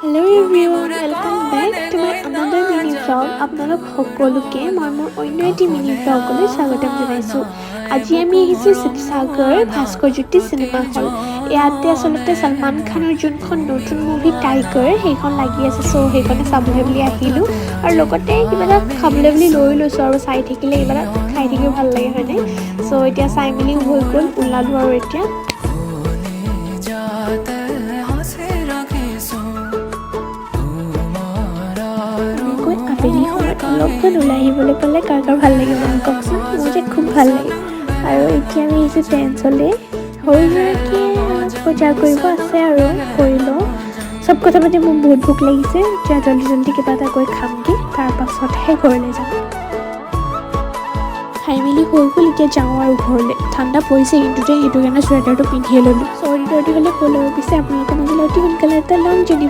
Hello everyone, welcome back to my another mini vlog. আপোনালোক সকলোকে মই মোৰ অন্য এটি মিনি ভ্লগলৈ স্বাগতম জনাইছোঁ। আজি আমি আহিছোঁ শিৱসাগৰ ভাস্কৰজ্যোতি চিনেমা হল। ইয়াতে আচলতে সলমান খানৰ যোনখন নতুন মুভি টাইগাৰ সেইখন লাগি আছে, চ' সেইখনে চাবলৈ বুলি আহিলোঁ আৰু লগতে কিবা এটা খাবলৈ বুলি লৈ লৈছোঁ আৰু চাই থাকিলে কিবা এটা খাই থাকিও ভাল লাগে হয়নে। চ' এতিয়া চাই মেলি হৈ গ'ল, ওলালোঁ আৰু এতিয়া আবেলি সময়ত অলপমান ওলাই আহিবলৈ পালে কাৰ ভাল লাগে মানে কওকচোন। মোৰ যে খুব ভাল লাগে। আৰু এতিয়া আমি আহিছোঁ ট্ৰেন্সলৈ, সৰু সুৰাকৈ বজাৰ কৰিব আছে আৰু কৰি লওঁ। চব কথা পাতি মোৰ বহুত ভোক লাগিছে, এতিয়া জল্দি কিবা এটা কৰি খামগৈ, তাৰপাছতহে ঘৰলৈ যাম। খাই মেলি হৈ গ'ল, এতিয়া যাওঁ আৰু ঘৰলৈ। ঠাণ্ডা পৰিছে কিন্তু সেইটো কাৰণে চুৱেটাৰটো পিন্ধিয়ে ল'লোঁ। চৰ্দি তৰ্দি হ'লে হ'ল আৰু। পিছে আপোনালোকৰ মাজলৈ অতি সোনকালে এটা লং জাৰ্ণি